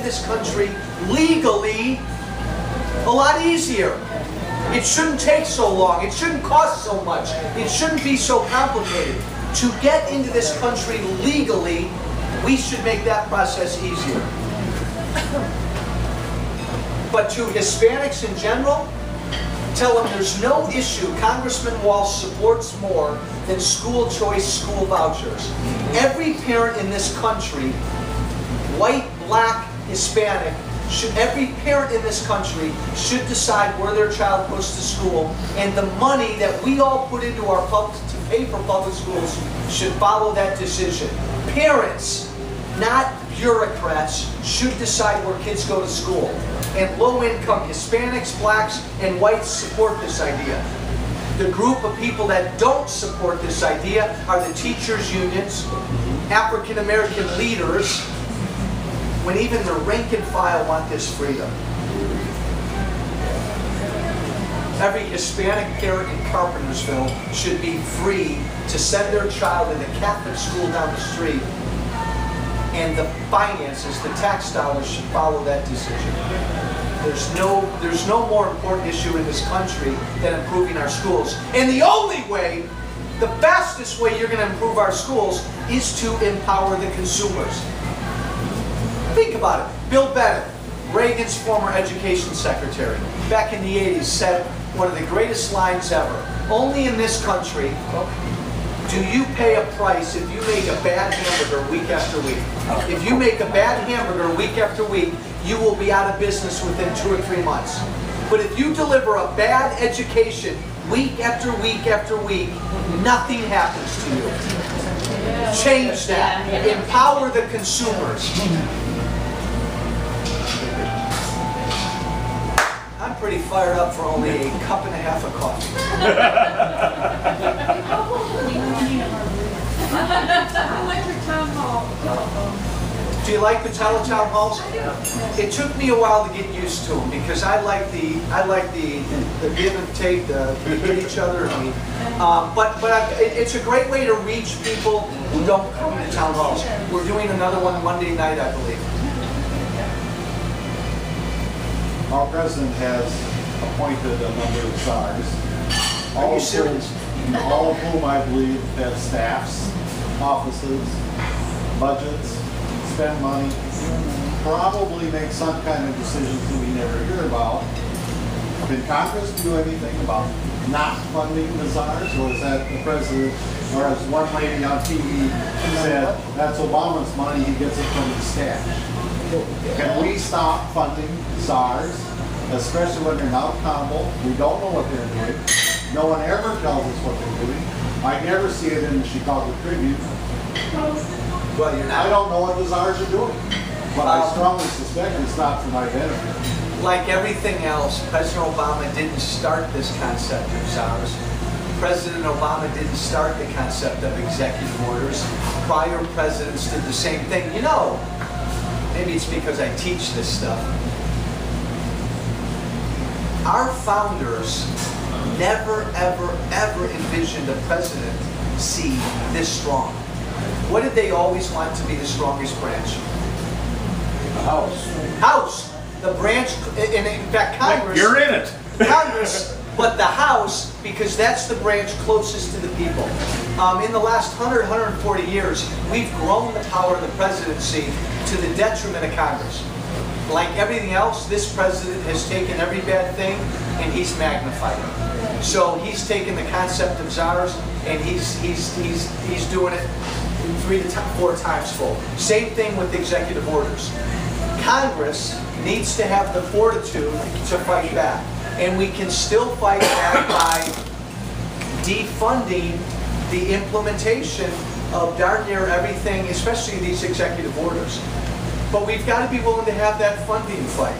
this country legally a lot easier. It shouldn't take so long. It shouldn't cost so much. It shouldn't be so complicated. To get into this country legally, we should make that process easier. But to Hispanics in general, tell them there's no issue Congressman Walsh supports more than school choice school vouchers. Every parent in this country, white, black, Hispanic, every parent in this country should decide where their child goes to school, and the money that we all put into our to pay for public schools should follow that decision. Parents, not bureaucrats, should decide where kids go to school. And low-income Hispanics, blacks, and whites support this idea. The group of people that don't support this idea are the teachers' unions, African American leaders, when even the rank and file want this freedom. Every Hispanic parent in Carpentersville should be free to send their child in a Catholic school down the street, and the finances, the tax dollars, should follow that decision. There's no more important issue in this country than improving our schools. And the only way, the fastest way you're going to improve our schools is to empower the consumers. Think about it. Bill Bennett, Reagan's former education secretary, back in the 80s said one of the greatest lines ever. Only in this country do you pay a price if you make a bad hamburger week after week. If you make a bad hamburger week after week, you will be out of business within 2 or 3 months. But if you deliver a bad education week after week after week, nothing happens to you. Change that. Empower the consumers. I'm pretty fired up for only a cup and a half of coffee. I like the town hall. Do you like the town halls? It took me a while to get used to them because I like the give and take, the hit each other. It's a great way to reach people who don't come to town halls. We're doing another one Monday night, I believe. Our president has appointed a number of czars. Are you serious? All of whom I believe have staffs, offices, budgets, spend money, probably make some kind of decisions that we never hear about. Did Congress do anything about not funding the czars, or is that the president, or as one lady on TV said, that's Obama's money, he gets it from his stash? Can we stop funding czars, especially when they're not accountable? We don't know what they're doing. No one ever tells us what they're doing. I never see it in the Chicago Tribune. Well, I don't know what the czars are doing, but I strongly suspect it's not for my benefit. Like everything else, President Obama didn't start this concept of czars. President Obama didn't start the concept of executive orders. Prior presidents did the same thing. You know, maybe it's because I teach this stuff. Our founders never, ever, ever envisioned a presidency this strong. What did they always want to be the strongest branch? The House. House. The branch, and in fact, Congress. You're in it. Congress, but the House, because that's the branch closest to the people. In the last 100, 140 years, we've grown the power of the presidency to the detriment of Congress. Like everything else, this president has taken every bad thing and he's magnified it. So he's taken the concept of czars and he's doing it 3 to 4 times full. Same thing with executive orders. Congress needs to have the fortitude to fight back. And we can still fight back by defunding the implementation of darn near everything, especially these executive orders. But we've got to be willing to have that funding fight.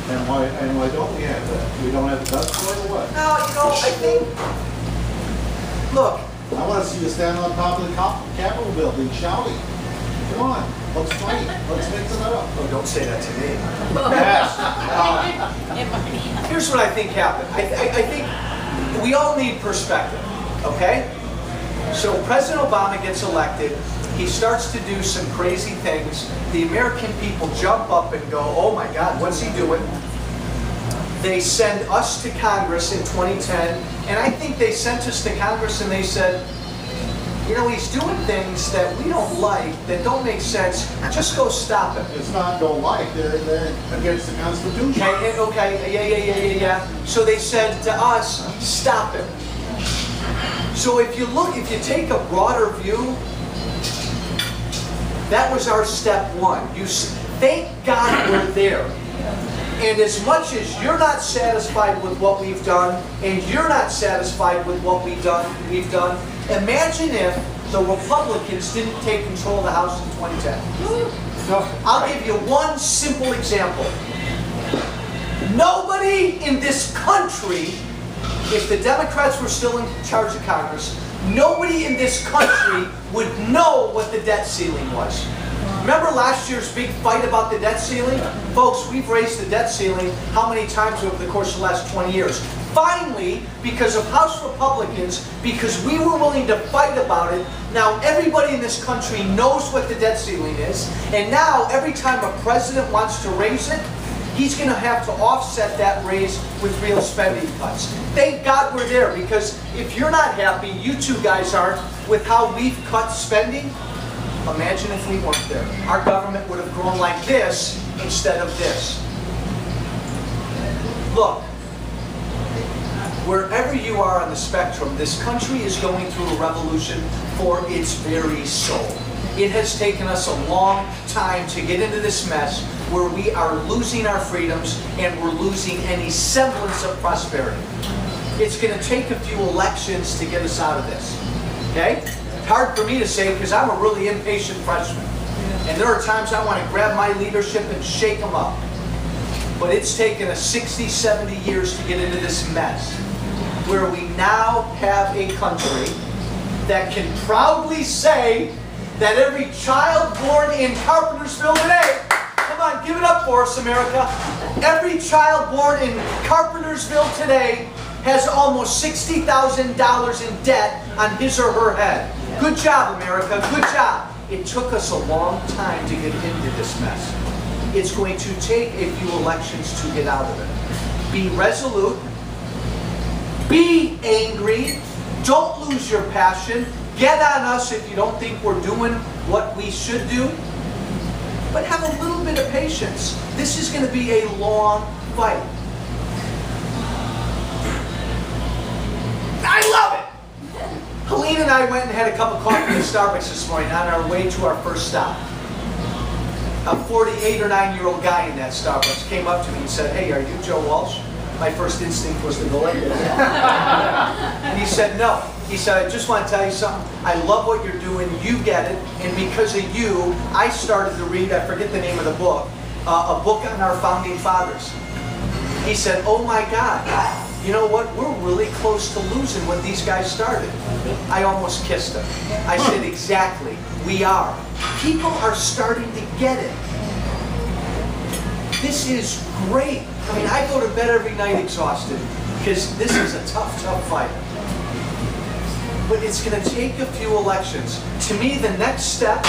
And why don't we have that? We don't have the guts for it or what? No, you know, I think, look. I want to see you stand on top of the Capitol building shouting. Come on, let's fight. Let's mix it up. Oh, don't say that to me. Yes. Here's what I think happened. I think we all need perspective, okay? So President Obama gets elected. he starts to do some crazy things. The American people jump up and go, oh my God, what's he doing? They send us to Congress in 2010, and I think they sent us to Congress and they said, you know, he's doing things that we don't like, that don't make sense. Just go stop him. It's not don't like, they're against the Constitution. Okay, yeah. So they said to us, stop him. So if you take a broader view, that was our step one. Thank God we're there. And as much as you're not satisfied with what we've done, and you're not satisfied with what we've done, imagine if the Republicans didn't take control of the House in 2010. I'll give you one simple example. Nobody in this country, if the Democrats were still in charge of Congress, nobody in this country would know what the debt ceiling was. Remember last year's big fight about the debt ceiling? Folks, we've raised the debt ceiling how many times over the course of the last 20 years? Finally, because of House Republicans, because we were willing to fight about it, now everybody in this country knows what the debt ceiling is, and now every time a president wants to raise it, he's going to have to offset that raise with real spending cuts. Thank God we're there, because if you're not happy, you two guys aren't, with how we've cut spending, imagine if we weren't there. Our government would have grown like this instead of this. Look, wherever you are on the spectrum, this country is going through a revolution for its very soul. It has taken us a long time to get into this mess where we are losing our freedoms and we're losing any semblance of prosperity. It's going to take a few elections to get us out of this. Okay? Hard for me to say because I'm a really impatient freshman. And there are times I want to grab my leadership and shake them up. But it's taken us 60, 70 years to get into this mess where we now have a country that can proudly say that every child born in Carpentersville today, come on, give it up for us, America. Every child born in Carpentersville today has almost $60,000 in debt on his or her head. Good job, America, good job. It took us a long time to get into this mess. It's going to take a few elections to get out of it. Be resolute. Be angry. Don't lose your passion. Get on us if you don't think we're doing what we should do. But have a little bit of patience. This is going to be a long fight. I love it! Helene and I went and had a cup of coffee at Starbucks this morning on our way to our first stop. A 48 or 9-year-old guy in that Starbucks came up to me and said, hey, are you Joe Walsh? My first instinct was to go like this. And he said, no. He said, I just want to tell you something. I love what you're doing. You get it. And because of you, I started to read, I forget the name of the book, a book on our founding fathers. He said, oh my God, you know what? We're really close to losing what these guys started. I almost kissed him. I said, exactly, we are. People are starting to get it. This is great. I mean, I go to bed every night exhausted because this is a tough, tough fight. But it's going to take a few elections. To me, the next step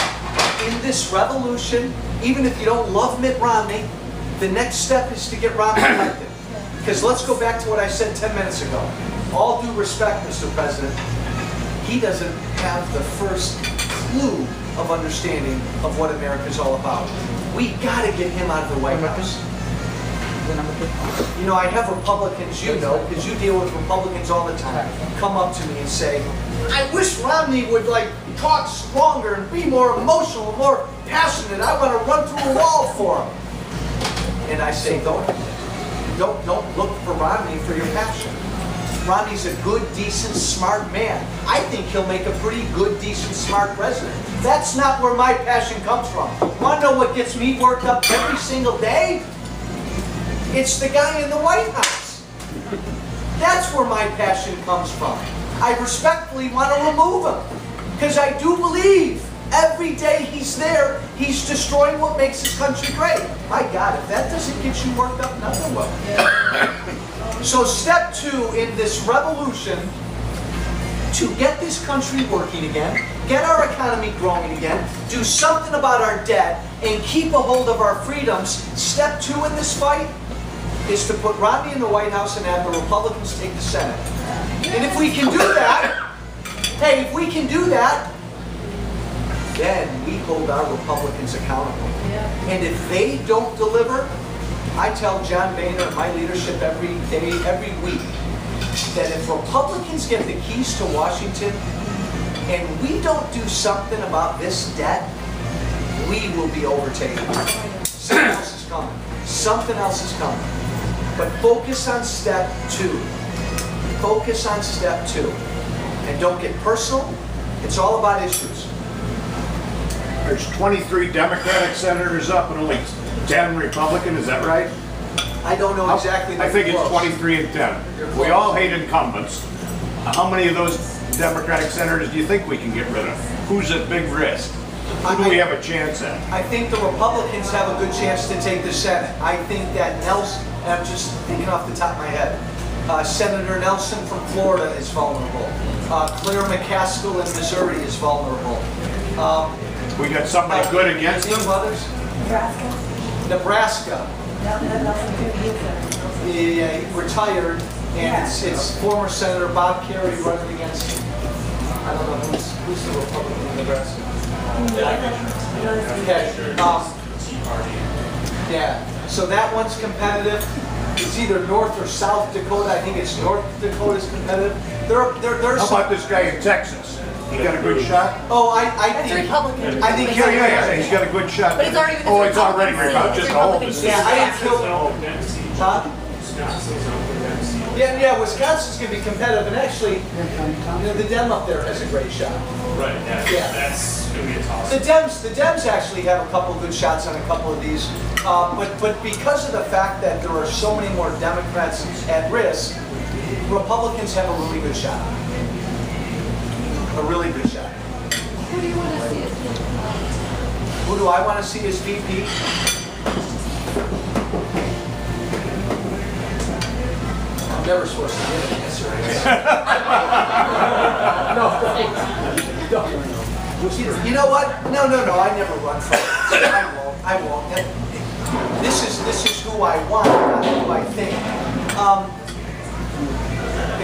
in this revolution, even if you don't love Mitt Romney, the next step is to get Romney elected. Because let's go back to what I said 10 minutes ago. All due respect, Mr. President, he doesn't have the first clue of understanding of what America's all about. We got to get him out of the White House. You know, I have Republicans, you know, because you deal with Republicans all the time, come up to me and say, I wish Romney would talk stronger and be more emotional, more passionate. I want to run through a wall for him. And I say, don't look for Romney for your passion. Romney's a good, decent, smart man. I think he'll make a pretty good, decent, smart president. That's not where my passion comes from. Want to know what gets me worked up every single day? It's the guy in the White House. That's where my passion comes from. I respectfully want to remove him. Because I do believe every day he's there, he's destroying what makes this country great. My God, if that doesn't get you worked up, nothing will. So step 2 in this revolution to get this country working again, get our economy growing again, do something about our debt, and keep a hold of our freedoms, step 2 in this fight is to put Romney in the White House and have the Republicans take the Senate. And if we can do that, hey, if we can do that, then we hold our Republicans accountable. And if they don't deliver, I tell John Boehner and my leadership every day, every week, that if Republicans get the keys to Washington and we don't do something about this debt, we will be overtaken. Something else is coming. Something else is coming. But focus on step 2. Focus on step 2. And don't get personal. It's all about issues. There's 23 Democratic senators up and only 10 Republican, is that right? I don't know exactly. I think it's 23 and 10. We all hate incumbents. How many of those Democratic senators do you think we can get rid of? Who's at big risk? Who do we have a chance at? I think the Republicans have a good chance to take the Senate. I think that Nelson, and I'm just thinking off the top of my head, Senator Nelson from Florida is vulnerable. Claire McCaskill in Missouri is vulnerable. We got somebody good against them? Others? Nebraska. He retired, and it's former Senator Bob Kerrey running against, I don't know who's the Republican in Nebraska. Yeah, so that one's competitive. It's either North or South Dakota. I think it's North Dakota's competitive. There's How about this guy in Texas? He got a good shot? Oh, I That's think Republican. I think Yeah, he's got a good shot. But it's already Oh, it's already Republican. Just hold Republican. this. yeah, I didn't kill huh? Yeah, Wisconsin's going to be competitive, and actually, the Dem up there has a great shot. Right, Yeah. that's going to be a toss. The Dems actually have a couple good shots on a couple of these, but because of the fact that there are so many more Democrats at risk, Republicans have a really good shot. A really good shot. Who do you want to see as Who do I want to see as VP? I'm never supposed to give an answer. No. You know what? No. I never run for it. I won't. This is who I want, not who I think.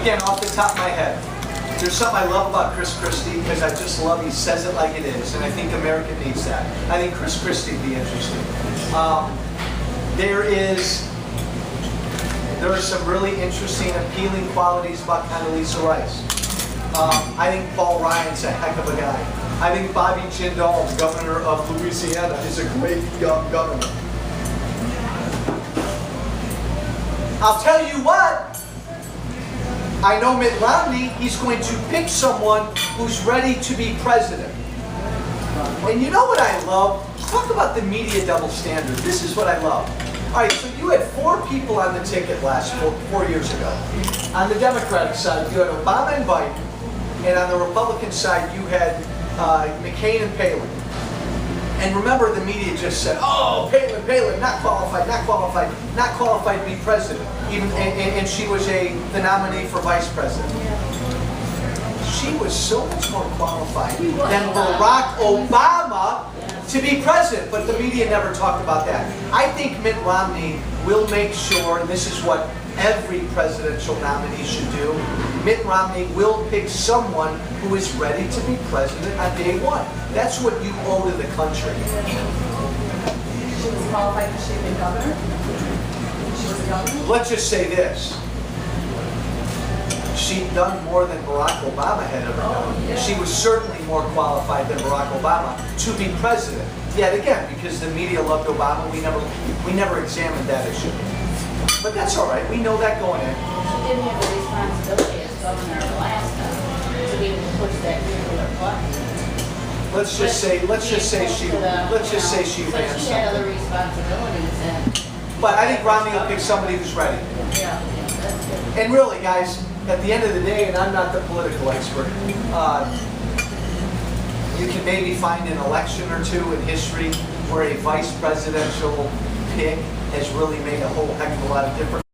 Again, off the top of my head, there's something I love about Chris Christie because I just love he says it like it is, and I think America needs that. I think Chris Christie would be interesting. There are some really interesting, appealing qualities about Condoleezza Rice. I think Paul Ryan's a heck of a guy. I think Bobby Jindal, governor of Louisiana, is a great young governor. I'll tell you what, I know Mitt Romney, he's going to pick someone who's ready to be president. And you know what I love? Talk about the media double standard. This is what I love. All right, so you had 4 people on the ticket last 4 years ago. On the Democratic side, you had Obama and Biden, and on the Republican side, you had McCain and Palin. And remember, the media just said, "Oh, Palin, not qualified to be president." And she was the nominee for vice president. She was so much more qualified than Barack Obama to be president, but the media never talked about that. I think Mitt Romney will make sure, and this is what every presidential nominee should do, Mitt Romney will pick someone who is ready to be president on day 1. That's what you owe to the country. She was qualified because she had been governor? She was governor? Let's just say this. She'd done more than Barack Obama had ever done. Yeah. She was certainly more qualified than Barack Obama to be president. Yet again, because the media loved Obama, we never examined that issue. But that's all right. We know that going in. She didn't have the responsibility as governor of Alaska to be able to push that nuclear plug. Let's just say she ran So she had something. other responsibilities and, But I think Romney will pick somebody who's ready. yeah, that's good. And really, guys, at the end of the day, and I'm not the political expert, you can maybe find an election or two in history where a vice presidential pick has really made a whole heck of a lot of difference.